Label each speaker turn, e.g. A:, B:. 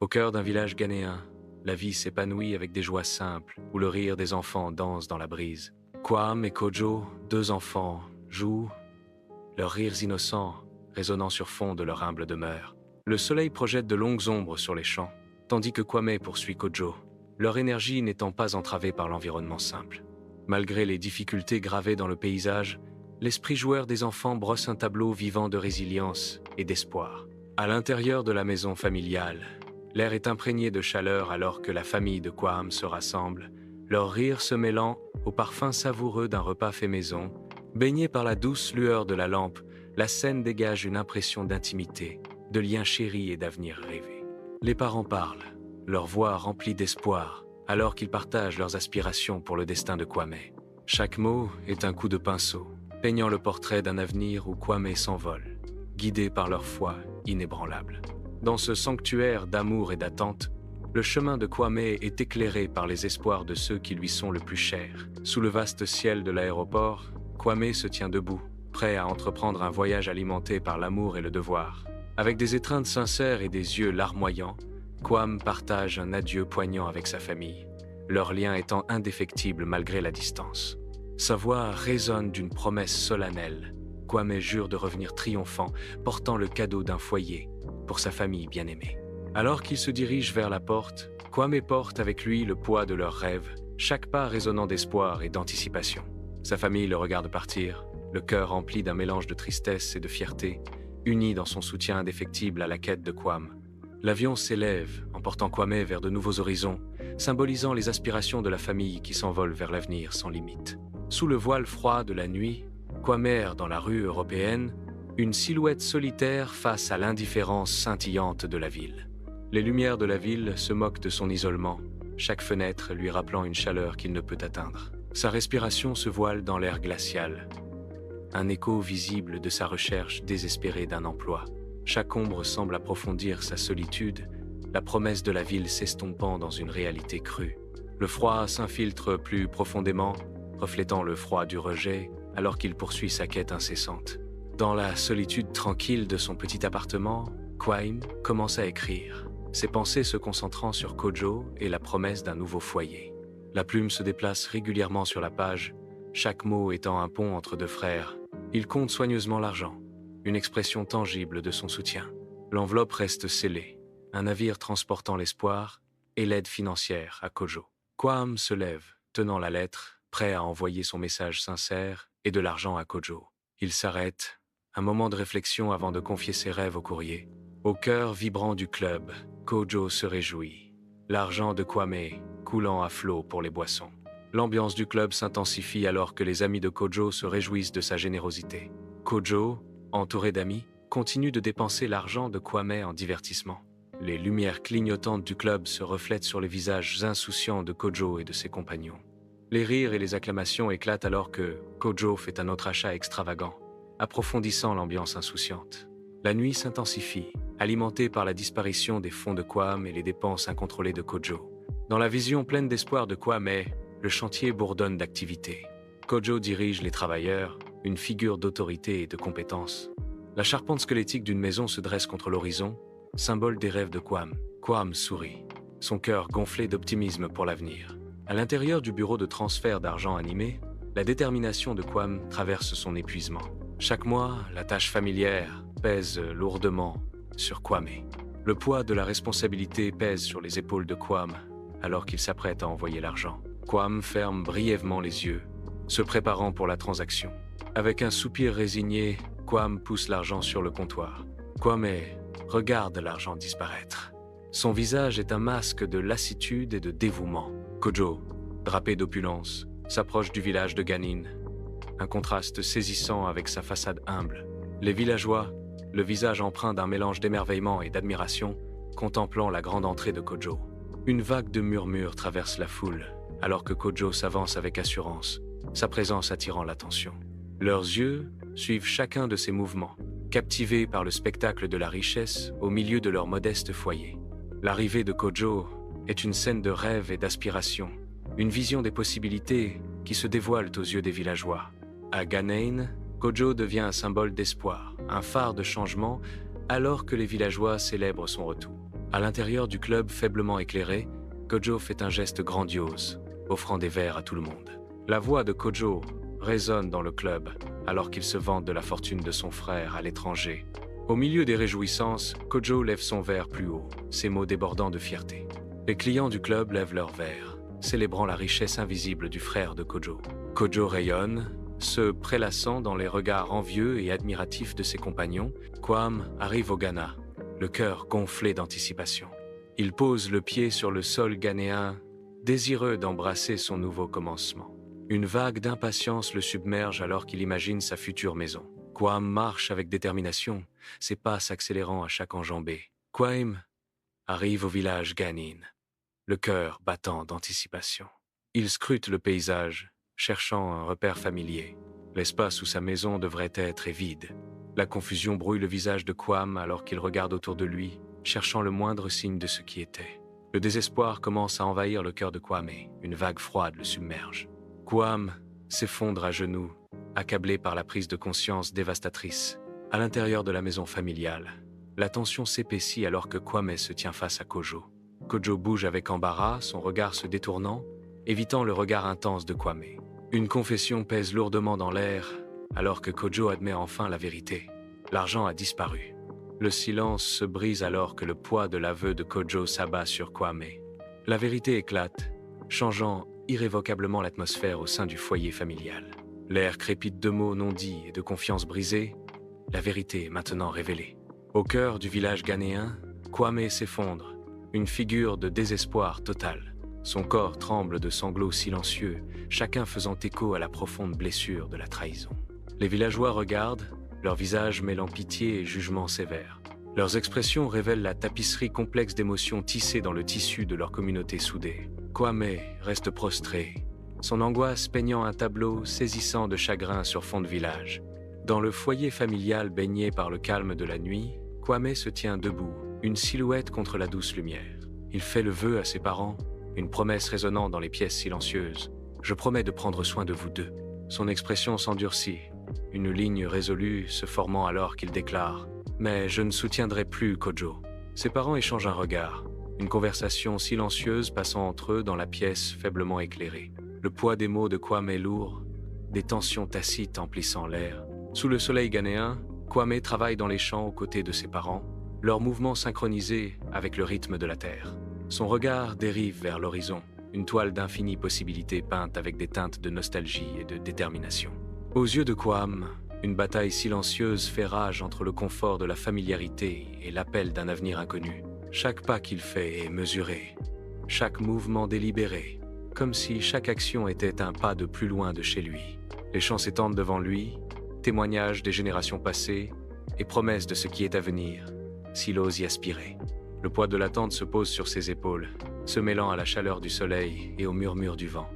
A: Au cœur d'un village ghanéen, la vie s'épanouit avec des joies simples, où le rire des enfants danse dans la brise. Kwame et Kojo, deux enfants, jouent, leurs rires innocents résonnant sur fond de leur humble demeure. Le soleil projette de longues ombres sur les champs, tandis que Kwame poursuit Kojo, leur énergie n'étant pas entravée par l'environnement simple. Malgré les difficultés gravées dans le paysage, l'esprit joueur des enfants brosse un tableau vivant de résilience et d'espoir. À l'intérieur de la maison familiale, l'air est imprégné de chaleur alors que la famille de Kwame se rassemble, leur rire se mêlant au parfum savoureux d'un repas fait maison. Baignée par la douce lueur de la lampe, la scène dégage une impression d'intimité, de liens chéris et d'avenir rêvé. Les parents parlent, leur voix remplie d'espoir, alors qu'ils partagent leurs aspirations pour le destin de Kwame. Chaque mot est un coup de pinceau, peignant le portrait d'un avenir où Kwame s'envole, guidé par leur foi inébranlable. Dans ce sanctuaire d'amour et d'attente, le chemin de Kwame est éclairé par les espoirs de ceux qui lui sont le plus chers. Sous le vaste ciel de l'aéroport, Kwame se tient debout, prêt à entreprendre un voyage alimenté par l'amour et le devoir. Avec des étreintes sincères et des yeux larmoyants, Kwame partage un adieu poignant avec sa famille, leur lien étant indéfectible malgré la distance. Sa voix résonne d'une promesse solennelle. Kwame jure de revenir triomphant, portant le cadeau d'un foyer pour sa famille bien-aimée. Alors qu'il se dirige vers la porte, Kwame porte avec lui le poids de leurs rêves, chaque pas résonnant d'espoir et d'anticipation. Sa famille le regarde partir, le cœur rempli d'un mélange de tristesse et de fierté, uni dans son soutien indéfectible à la quête de Kwame. L'avion s'élève, emportant Kwame vers de nouveaux horizons, symbolisant les aspirations de la famille qui s'envole vers l'avenir sans limite. Sous le voile froid de la nuit, Kwame erre dans la rue européenne, une silhouette solitaire face à l'indifférence scintillante de la ville. Les lumières de la ville se moquent de son isolement, chaque fenêtre lui rappelant une chaleur qu'il ne peut atteindre. Sa respiration se voile dans l'air glacial, un écho visible de sa recherche désespérée d'un emploi. Chaque ombre semble approfondir sa solitude, la promesse de la ville s'estompant dans une réalité crue. Le froid s'infiltre plus profondément, reflétant le froid du rejet, alors qu'il poursuit sa quête incessante. Dans la solitude tranquille de son petit appartement, Kwame commence à écrire, ses pensées se concentrant sur Kojo et la promesse d'un nouveau foyer. La plume se déplace régulièrement sur la page, chaque mot étant un pont entre deux frères. Il compte soigneusement l'argent, une expression tangible de son soutien. L'enveloppe reste scellée, un navire transportant l'espoir et l'aide financière à Kojo. Kwame se lève, tenant la lettre, prêt à envoyer son message sincère et de l'argent à Kojo. Il s'arrête, un moment de réflexion avant de confier ses rêves au courrier. Au cœur vibrant du club, Kojo se réjouit. L'argent de Kwame coulant à flot pour les boissons. L'ambiance du club s'intensifie alors que les amis de Kojo se réjouissent de sa générosité. Kojo, entouré d'amis, continue de dépenser l'argent de Kwame en divertissement. Les lumières clignotantes du club se reflètent sur les visages insouciants de Kojo et de ses compagnons. Les rires et les acclamations éclatent alors que Kojo fait un autre achat extravagant, approfondissant l'ambiance insouciante. La nuit s'intensifie, alimentée par la disparition des fonds de Kwame et les dépenses incontrôlées de Kojo. Dans la vision pleine d'espoir de Kwame, le chantier bourdonne d'activité. Kojo dirige les travailleurs, une figure d'autorité et de compétence. La charpente squelettique d'une maison se dresse contre l'horizon, symbole des rêves de Kwame. Kwame sourit, son cœur gonflé d'optimisme pour l'avenir. À l'intérieur du bureau de transfert d'argent animé, la détermination de Kwame traverse son épuisement. Chaque mois, la tâche familière pèse lourdement sur Kwame. Le poids de la responsabilité pèse sur les épaules de Kwame alors qu'il s'apprête à envoyer l'argent. Kwame ferme brièvement les yeux, se préparant pour la transaction. Avec un soupir résigné, Kwame pousse l'argent sur le comptoir. Kwame regarde l'argent disparaître. Son visage est un masque de lassitude et de dévouement. Kojo, drapé d'opulence, s'approche du village de Ghanin. Un contraste saisissant avec sa façade humble. Les villageois, le visage empreint d'un mélange d'émerveillement et d'admiration, contemplant la grande entrée de Kojo. Une vague de murmures traverse la foule, alors que Kojo s'avance avec assurance, sa présence attirant l'attention. Leurs yeux suivent chacun de ses mouvements, captivés par le spectacle de la richesse au milieu de leur modeste foyer. L'arrivée de Kojo est une scène de rêve et d'aspiration, une vision des possibilités qui se dévoilent aux yeux des villageois. À Ghanin, Kojo devient un symbole d'espoir, un phare de changement, alors que les villageois célèbrent son retour. À l'intérieur du club faiblement éclairé, Kojo fait un geste grandiose, offrant des verres à tout le monde. La voix de Kojo résonne dans le club, alors qu'il se vante de la fortune de son frère à l'étranger. Au milieu des réjouissances, Kojo lève son verre plus haut, ses mots débordant de fierté. Les clients du club lèvent leurs verres, célébrant la richesse invisible du frère de Kojo. Kojo rayonne, se prélassant dans les regards envieux et admiratifs de ses compagnons. Kwame arrive au Ghana, le cœur gonflé d'anticipation. Il pose le pied sur le sol ghanéen, désireux d'embrasser son nouveau commencement. Une vague d'impatience le submerge alors qu'il imagine sa future maison. Kwame marche avec détermination, ses pas s'accélérant à chaque enjambée. Kwame arrive au village Ghanin, le cœur battant d'anticipation. Il scrute le paysage, cherchant un repère familier. L'espace où sa maison devrait être est vide. La confusion brouille le visage de Kwame alors qu'il regarde autour de lui, cherchant le moindre signe de ce qui était. Le désespoir commence à envahir le cœur de Kwame, une vague froide le submerge. Kwame s'effondre à genoux, accablé par la prise de conscience dévastatrice. À l'intérieur de la maison familiale, la tension s'épaissit alors que Kwame se tient face à Kojo. Kojo bouge avec embarras, son regard se détournant, évitant le regard intense de Kwame. Une confession pèse lourdement dans l'air, alors que Kojo admet enfin la vérité. L'argent a disparu. Le silence se brise alors que le poids de l'aveu de Kojo s'abat sur Kwame. La vérité éclate, changeant irrévocablement l'atmosphère au sein du foyer familial. L'air crépite de mots non dits et de confiance brisée. La vérité est maintenant révélée. Au cœur du village ghanéen, Kwame s'effondre, une figure de désespoir total. Son corps tremble de sanglots silencieux, chacun faisant écho à la profonde blessure de la trahison. Les villageois regardent, leurs visages mêlant pitié et jugement sévère. Leurs expressions révèlent la tapisserie complexe d'émotions tissées dans le tissu de leur communauté soudée. Kwame reste prostré, son angoisse peignant un tableau saisissant de chagrin sur fond de village. Dans le foyer familial baigné par le calme de la nuit, Kwame se tient debout, une silhouette contre la douce lumière. Il fait le vœu à ses parents, une promesse résonnant dans les pièces silencieuses. « Je promets de prendre soin de vous deux. » Son expression s'endurcit, une ligne résolue se formant alors qu'il déclare « Mais je ne soutiendrai plus Kojo. » Ses parents échangent un regard, une conversation silencieuse passant entre eux dans la pièce faiblement éclairée. Le poids des mots de Kwame est lourd, des tensions tacites emplissant l'air. Sous le soleil ghanéen, Kwame travaille dans les champs aux côtés de ses parents, leurs mouvements synchronisés avec le rythme de la terre. Son regard dérive vers l'horizon, une toile d'infinies possibilités peinte avec des teintes de nostalgie et de détermination. Aux yeux de Kwame, une bataille silencieuse fait rage entre le confort de la familiarité et l'appel d'un avenir inconnu. Chaque pas qu'il fait est mesuré, chaque mouvement délibéré, comme si chaque action était un pas de plus loin de chez lui. Les champs s'étendent devant lui, témoignages des générations passées et promesses de ce qui est à venir, s'il ose y aspirer. Le poids de l'attente se pose sur ses épaules, se mêlant à la chaleur du soleil et au murmure du vent.